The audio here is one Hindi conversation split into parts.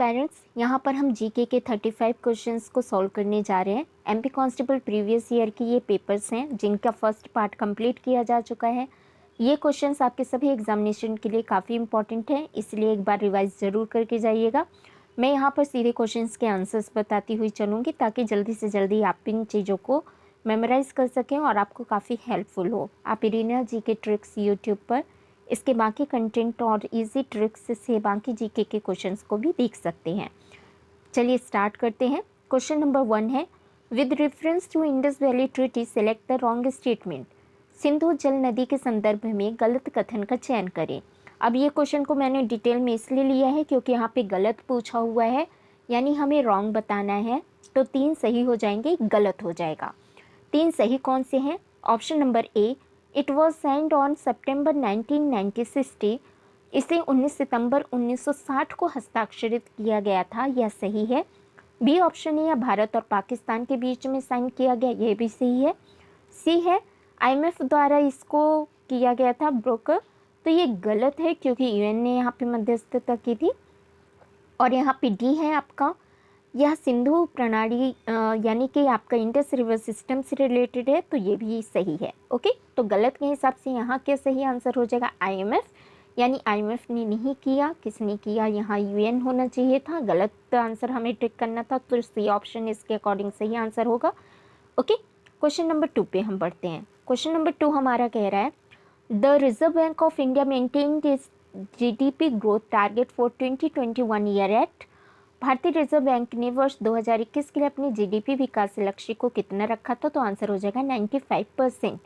पेरेंट्स, यहाँ पर हम जीके के 35 क्वेश्चंस को सॉल्व करने जा रहे हैं। एमपी कांस्टेबल प्रीवियस ईयर की ये पेपर्स हैं जिनका फर्स्ट पार्ट कंप्लीट किया जा चुका है। ये क्वेश्चंस आपके सभी एग्जामिनेशन के लिए काफ़ी इंपॉर्टेंट हैं, इसलिए एक बार रिवाइज ज़रूर करके जाइएगा। मैं यहाँ पर सीधे क्वेश्चंस के आंसर्स बताती हुई चलूँगी ताकि जल्दी से जल्दी आप इन चीज़ों को मेमोराइज़ कर सकें और आपको काफ़ी हेल्पफुल हो। आप इरीना जीके ट्रिक्स यूट्यूब पर इसके बाकी कंटेंट और इजी ट्रिक्स से बाकी जीके के क्वेश्चंस को भी देख सकते हैं। चलिए स्टार्ट करते हैं। क्वेश्चन नंबर 1 है, with reference to Indus valley treaty select the wrong statement. Sindhu जल नदी के संदर्भ में गलत कथन का चयन करें। अब ये क्वेश्चन को मैंने डिटेल में इसलिए लिया है क्योंकि यहाँ पे गलत पूछा हुआ है, यानी हमें रॉन्ग बताना है, तो 3 सही हो जाएंगे, गलत हो जाएगा। 3 सही कौन से हैं? Option number A, it was signed on सितंबर 1960, इसे 19 सितंबर 1960 को हस्ताक्षरित किया गया था, यह सही है। बी ऑप्शन है, भारत और पाकिस्तान के बीच में साइन किया गया, यह भी सही है। सी है, आईएमएफ द्वारा इसको किया गया था ब्रोकर, तो ये गलत है क्योंकि यूएन ने यहाँ पे मध्यस्थता की थी। और यहाँ पे डी है आपका, यह सिंधु प्रणाली यानी कि आपका इंडस रिवर सिस्टम से रिलेटेड है, तो ये भी सही है। ओके, तो गलत के हिसाब से यहाँ क्या सही आंसर हो जाएगा? आईएमएफ, यानी आईएमएफ ने नहीं किया, किसने किया? यहाँ यूएन होना चाहिए था, गलत आंसर हमें टिक करना था, तो सी ऑप्शन इसके अकॉर्डिंग सही आंसर होगा। ओके, क्वेश्चन नंबर 2 पे हम बढ़ते हैं। क्वेश्चन नंबर 2 हमारा कह रहा है, the reserve bank of India maintained its GDP growth target for 2021 year at. भारतीय रिजर्व बैंक ने वर्ष 2021 के लिए अपने जीडीपी विकास लक्ष्य को कितना रखा था? तो आंसर हो जाएगा 95%।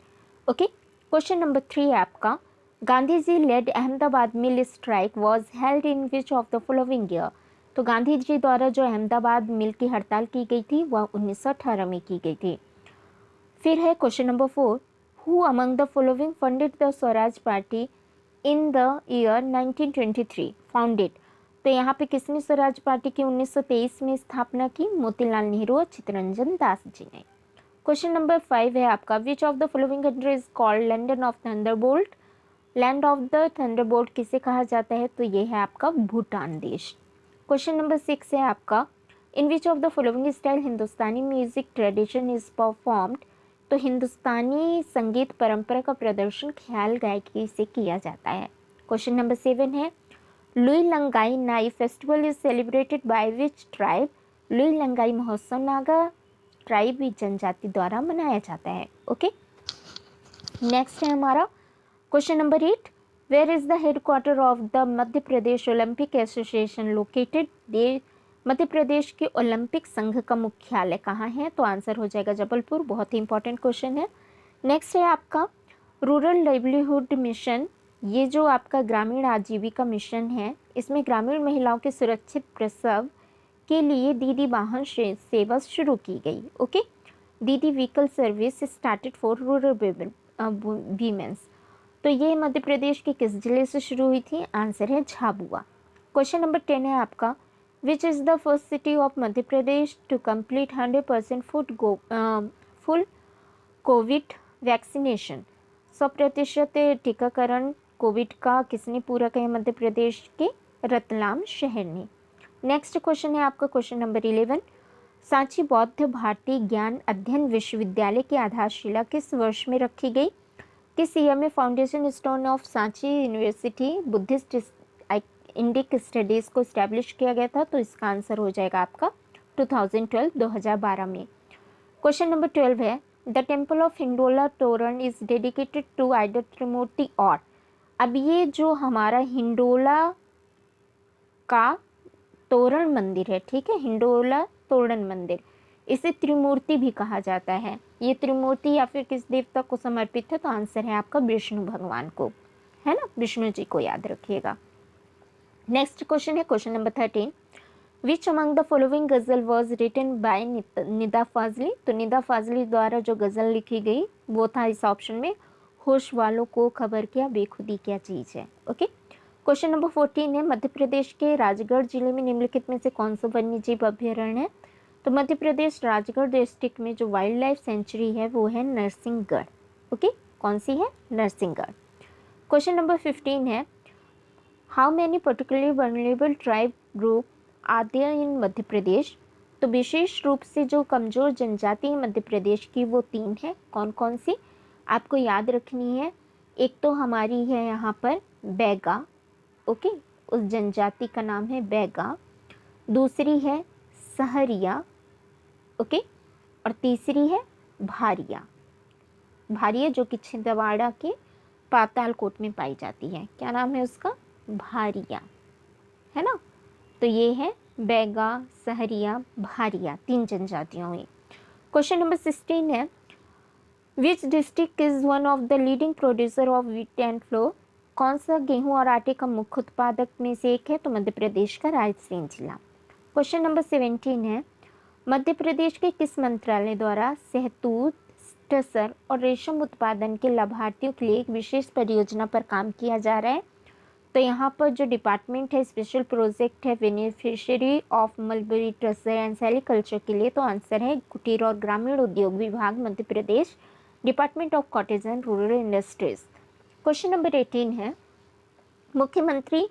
ओके, क्वेश्चन नंबर 3 है आपका, Gandhi ji led Ahmedabad mill strike was held in which of the following year. तो गांधी जी द्वारा जो अहमदाबाद मिल की हड़ताल की गई थी वह 1918 में की गई थी। फिर है question number 4, who among the following funded the Swaraj party in the year 1923 founded. तो यहाँ पे किसने स्वराज पार्टी की 1923 में स्थापना की? मोतीलाल नेहरू और चित्तरंजन दास जी ने। क्वेश्चन नंबर 5 है आपका, विच of the following country is called land of Thunderbolt. Land of the Thunderbolt किसे कहा जाता है? तो ये है आपका भूटान देश। क्वेश्चन नंबर 6 है आपका, in which of the following style Hindustani music tradition is performed. तो हिंदुस्तानी संगीत परंपरा का प्रदर्शन ख्याल गायकी से किया जाता है। क्वेश्चन नंबर 7 है, लुई लंगाई नाई festival is celebrated by which tribe. Louis Langai महोत्सव नागा ट्राइब जनजाति द्वारा मनाया जाता है। ओके, नेक्स्ट है हमारा question number 8, where is the headquarter of the Madhya Pradesh Olympic association located. Madhya Pradesh के ओलंपिक संघ का मुख्यालय कहाँ है? तो आंसर हो जाएगा जबलपुर। बहुत ही इंपॉर्टेंट क्वेश्चन है। नेक्स्ट है आपका, रूरल लाइवलीहुड मिशन, ये जो आपका ग्रामीण आजीविका मिशन है, इसमें ग्रामीण महिलाओं के सुरक्षित प्रसव के लिए दीदी वाहन सेवा शुरू की गई। ओके, दीदी vehicle service started for rural women's. तो ये मध्य प्रदेश के किस जिले से शुरू हुई थी? आंसर है झाबुआ। क्वेश्चन नंबर 10 है आपका, which is the first city of Madhya Pradesh to complete 100% full covid vaccination. 100% टीकाकरण कोविड का किसने पूरा किया? मध्य प्रदेश के रतलाम शहर ने। नेक्स्ट क्वेश्चन है आपका क्वेश्चन नंबर 11, सांची बौद्ध भारतीय ज्ञान अध्ययन विश्वविद्यालय की आधारशिला किस वर्ष में रखी गई? किस ईयर में foundation stone of Sanchi university Buddhist Indic studies को इस्टेब्लिश किया गया था? तो इसका आंसर हो जाएगा आपका 2012 में। क्वेश्चन नंबर 12 है, द टेम्पल ऑफ हिंडोला तोरण इज डेडिकेटेड टू आइडल त्रिमूर्ति और। अब ये जो हमारा हिंडोला का तोरण मंदिर है, ठीक है, हिंडोला तोरण मंदिर, इसे त्रिमूर्ति भी कहा जाता है। ये त्रिमूर्ति या फिर किस देवता को समर्पित है? तो आंसर है आपका विष्णु भगवान को, है ना, विष्णु जी को याद रखिएगा। नेक्स्ट क्वेश्चन है question number 13, which among the following ghazal was written by Nida Fazli. तो निदा फाजली द्वारा जो गज़ल लिखी गई वो था इस ऑप्शन में, होश वालों को खबर क्या बेखुदी क्या चीज़ है। ओके, क्वेश्चन नंबर 14 है, मध्य प्रदेश के राजगढ़ जिले में निम्नलिखित में से कौन सा वन्य जीव अभ्यारण्य है? तो मध्य प्रदेश राजगढ़ डिस्ट्रिक्ट में जो वाइल्ड लाइफ सेंचुरी है वो है नरसिंहगढ़। ओके, कौन सी है? नरसिंहगढ़। क्वेश्चन नंबर 15 है, how many particularly vulnerable tribe group आद्य इन मध्य प्रदेश। तो विशेष रूप से जो कमज़ोर जनजाति है मध्य प्रदेश की वो 3 है। कौन कौन सी आपको याद रखनी है? एक तो हमारी है यहाँ पर बैगा, ओके, उस जनजाति का नाम है बैगा। दूसरी है सहरिया, ओके, और तीसरी है भारिया। भारिया जो कि छिंदवाड़ा के पातालकोट में पाई जाती है। क्या नाम है उसका? भारिया, है ना। तो ये है बैगा, सहरिया, भारिया, 3 जनजातियाँ हुई। क्वेश्चन नंबर 16 है, which district is one of the leading producer of wheat and floor? कौन सा गेहूं और आटे का मुख्य उत्पादक में से एक है? तो मध्य प्रदेश का रायसेन जिला। क्वेश्चन नंबर 17 है, मध्य प्रदेश के किस मंत्रालय द्वारा शहतूत, टसर और रेशम उत्पादन के लाभार्थियों के लिए एक विशेष परियोजना पर काम किया जा रहा है? तो यहाँ पर जो डिपार्टमेंट है, स्पेशल प्रोजेक्ट है beneficiary of mulberry tussar and sericulture के लिए। तो आंसर है कुटीर और ग्रामीण उद्योग विभाग, Madhya Pradesh, department of cottage and rural industries. Question number 18 है, मुख्यमंत्री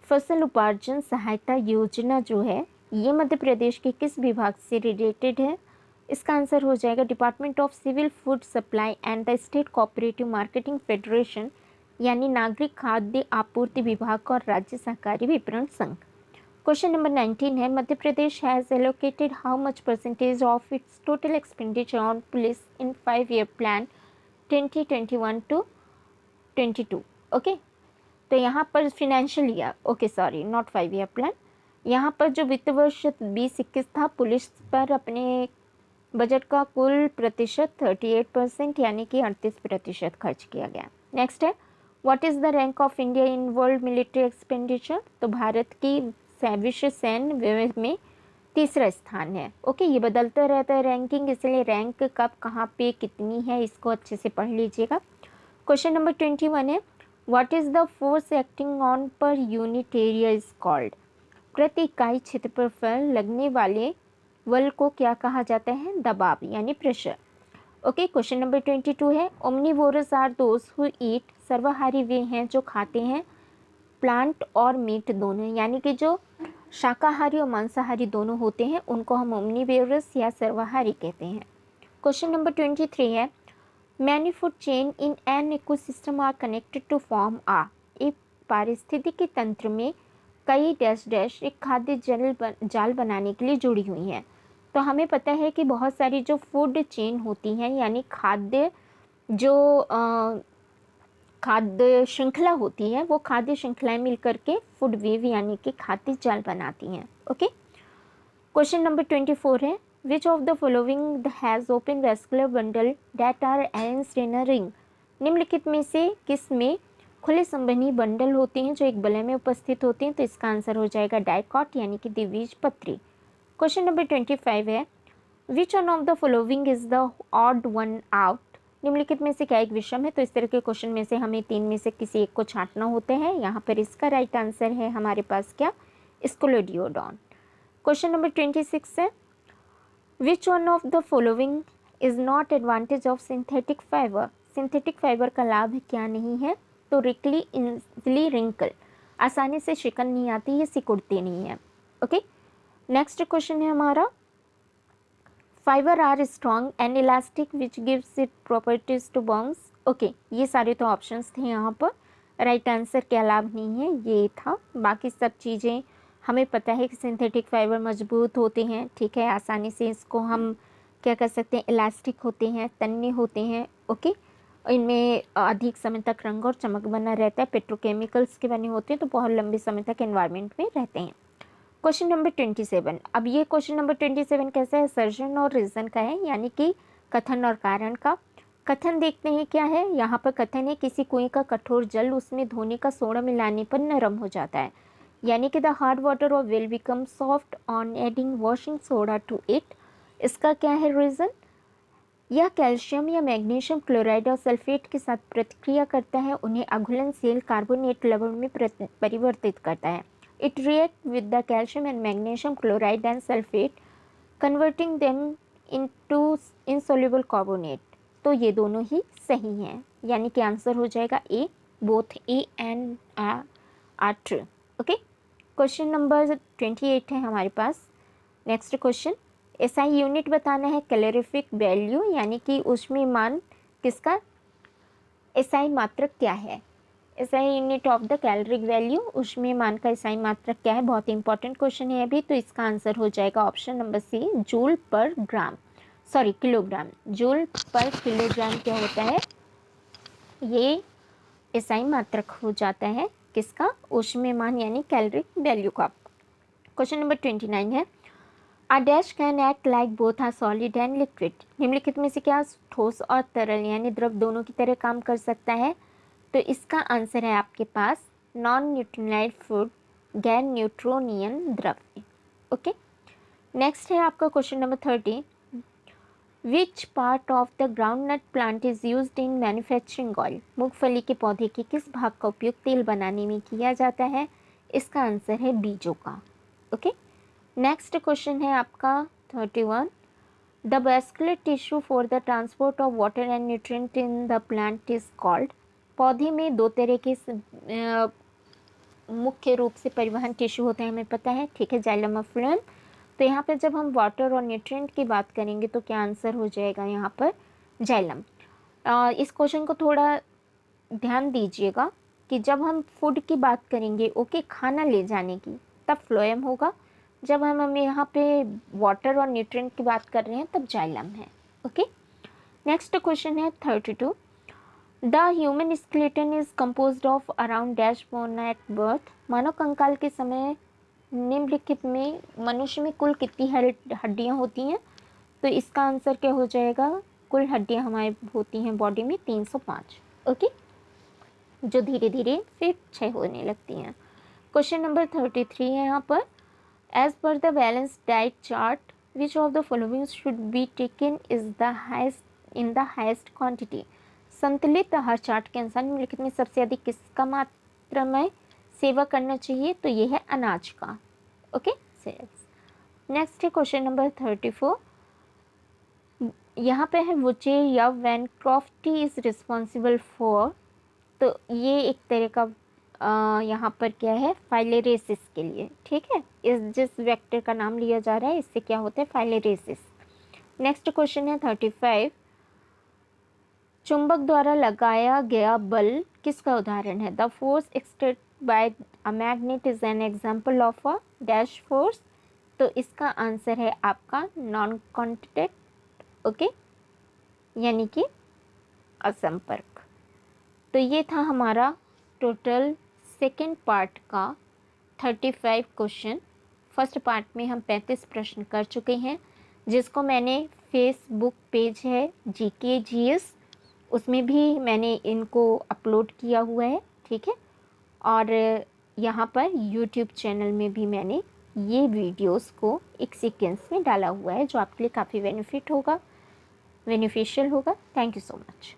फसल उपार्जन सहायता योजना जो है ये मध्य प्रदेश के किस विभाग से रिलेटेड है? इसका आंसर हो जाएगा department of civil food supply and the state cooperative marketing federation, यानी नागरिक खाद्य आपूर्ति विभाग और राज्य सहकारी विपणन संघ। क्वेश्चन नंबर 19 है, Madhya Pradesh has allocated how much percentage of its total expenditure on police in 5-year plan 2021 to 22? Okay, तो यहाँ पर financial year, okay sorry not 5-year plan, यहाँ पर जो वित्त वर्ष 20-21 था, पुलिस पर अपने बजट का कुल प्रतिशत 38% यानी कि 38% खर्च किया गया। नेक्स्ट है, what is the rank of India in world military expenditure? तो भारत की विश्व सैन्य व्यय में 3रा स्थान है। ओके, ये बदलता रहता है रैंकिंग, इसलिए रैंक कब कहाँ पे कितनी है इसको अच्छे से पढ़ लीजिएगा। क्वेश्चन नंबर 21 है, what is the force acting on per unit area is called? प्रति इकाई क्षेत्रफल पर लगने वाले बल को क्या कहा जाता है? दबाव यानी प्रेशर। ओके, क्वेश्चन नंबर 22 है, omnivorous are those who eat? सर्वाहारी वे हैं जो खाते हैं प्लांट और मीट दोनों, यानी कि जो शाकाहारी और मांसाहारी दोनों होते हैं उनको हम ओमनिवोरस या सर्वाहारी कहते हैं। क्वेश्चन नंबर 23 है, many food chain in an ecosystem are connected to form आ? एक पारिस्थितिकी तंत्र में कई डैश डैश एक खाद्य जाल बनाने के लिए जुड़ी हुई हैं। तो हमें पता है कि बहुत सारी जो फूड चेन होती हैं, यानी खाद्य श्रृंखला होती है, वो खाद्य श्रृंखलाएं मिलकर के फूड वेव यानी कि खाद्य जाल बनाती हैं। ओके, क्वेश्चन नंबर 24 है, which of the following has open vascular bundle that are arranged in a ring? निम्नलिखित में से किस में खुले संबंधी बंडल होते हैं जो एक वलय में उपस्थित होते हैं? तो इसका आंसर हो जाएगा डाइकॉट यानी कि द्विबीजपत्री। क्वेश्चन नंबर 25 है, which one of the following is the odd one out? निम्नलिखित में से क्या एक विषम है? तो इस तरह के क्वेश्चन में से हमें 3 में से किसी एक को छांटना होता है। यहाँ पर इसका राइट आंसर है हमारे पास क्या? स्क्लोडियोडॉन। क्वेश्चन नंबर 26 है, which one of the following is not advantage of synthetic fibre? Synthetic fibre का लाभ क्या नहीं है? तो रिकली इजली रिंकल, आसानी से शिकन नहीं आती, ये सिकुड़ते नहीं है। ओके, नेक्स्ट क्वेश्चन है हमारा, fibre are strong and elastic which gives it properties to bounce? Okay, ये सारे तो ऑप्शंस थे यहाँ पर, राइट आंसर क्या लाभ नहीं है ये था। बाकी सब चीज़ें हमें पता है कि सिंथेटिक फाइबर मजबूत होते हैं, ठीक है, आसानी से इसको हम क्या कर सकते हैं, इलास्टिक होते हैं, तन्य होते हैं। ओके, इनमें अधिक समय तक रंग और चमक बना रहता है, पेट्रोकेमिकल्स के बने होते हैं, तो बहुत लंबे समय तक एनवायरनमेंट में रहते हैं। क्वेश्चन नंबर 27, अब ये क्वेश्चन नंबर 27 कैसा है? सर्जन और रीज़न का है, यानी कि कथन और कारण का। कथन देखते हैं क्या है, यहाँ पर कथन है, किसी कुएं का कठोर जल उसमें धोने का सोडा मिलाने पर नरम हो जाता है, यानी कि the hard water of will become soft on adding washing soda to it. इसका क्या है रीज़न? यह कैल्शियम या मैग्नीशियम क्लोराइड और सल्फेट के साथ प्रतिक्रिया करता है, उन्हें अघुलनशील कार्बोनेट लवण में परिवर्तित करता है। It reacts with the calcium and magnesium chloride and sulfate, converting them into insoluble carbonate. तो ये दोनों ही सही हैं, यानी कि आंसर हो जाएगा A, both A and R true. Okay, question number 28 है हमारे पास। नेक्स्ट क्वेश्चन, एसआई यूनिट बताना है कैलोरीफिक वैल्यू, यानी कि ऊष्मीयमान किसका एसआई मात्रक क्या है। SI unit of the caloric value, ऊष्मीयमान का एसआई मात्रक क्या है। बहुत इंपॉर्टेंट क्वेश्चन है अभी, तो इसका आंसर हो जाएगा option number C, joule per gram, sorry kilogram. Joule per kilogram क्या होता है, ये एसआई मात्रक हो जाता है किसका, ऊष्मीयमान यानी कैलोरिक वैल्यू का। क्वेश्चन नंबर 29 है, a dash can act like both a solid and liquid. निम्नलिखित में से क्या ठोस और तरल यानी द्रव दोनों की तरह काम कर सकता है। तो इसका आंसर है आपके पास नॉन न्यूट्रलाइज फूड, गैर न्यूट्रोनियन द्रव्य। ओके, नेक्स्ट है आपका question number 30, which part of the groundnut plant is used in manufacturing oil. मूंगफली के पौधे के किस भाग का उपयोग तेल बनाने में किया जाता है। इसका आंसर है बीजों का। ओके, नेक्स्ट क्वेश्चन है आपका 31, the vascular tissue for the transport of water and nutrient in the plant is called. पौधे में दो तरह के मुख्य रूप से परिवहन टिश्यू होते हैं, हमें पता है, ठीक है, जाइलम और फ्लोएम। तो यहाँ पे जब हम वाटर और न्यूट्रिएंट की बात करेंगे तो क्या आंसर हो जाएगा यहाँ पर जाइलम। इस क्वेश्चन को थोड़ा ध्यान दीजिएगा कि जब हम फूड की बात करेंगे, ओके, खाना ले जाने की, तब फ्लोएम होगा। जब हम यहाँ पे वाटर और न्यूट्रिएंट की बात कर रहे हैं तब जाइलम है। ओके, नेक्स्ट क्वेश्चन है 32, the human skeleton is composed of around dash bone at birth. मानव कंकाल के समय निम्नलिखित में मनुष्य में कुल कितनी हड्डियाँ होती हैं। तो इसका आंसर क्या हो जाएगा, कुल हड्डियाँ हमारे होती हैं बॉडी में 305। ओके, जो धीरे धीरे फिर क्षय होने लगती हैं। क्वेश्चन नंबर 33 है यहाँ पर, as per the balance diet chart which of the following should be taken is the highest in the highest quantity. संतुलित आहार चार्ट के अनुसार निम्नलिखित में सबसे अधिक किसका मात्रा में सेवा करना चाहिए। तो ये है अनाज का। Okay, cells. नेक्स्ट है क्वेश्चन नंबर 34, यहाँ पे है वुचे या when crafty is responsible for. तो ये एक तरह का यहाँ पर क्या है, फाइलेरेसिस के लिए, ठीक है, इस जिस वेक्टर का नाम लिया जा रहा है इससे क्या होता है, फाइलेरेसिस। नेक्स्ट क्वेश्चन है 35, चुंबक द्वारा लगाया गया बल किसका उदाहरण है। The force exerted by a magnet is an example of a dash force. तो इसका आंसर है आपका नॉन कॉन्टैक्ट, ओके, यानी कि असंपर्क। तो ये था हमारा टोटल सेकेंड पार्ट का 35 क्वेश्चन। फर्स्ट पार्ट में हम 35 प्रश्न कर चुके हैं, जिसको मैंने फेसबुक पेज है GKGS, उसमें भी मैंने इनको अपलोड किया हुआ है, ठीक है, और यहाँ पर यूट्यूब चैनल में भी मैंने ये वीडियोस को एक सीक्वेंस में डाला हुआ है, जो आपके लिए काफ़ी बेनिफिशियल होगा। Thank you so much.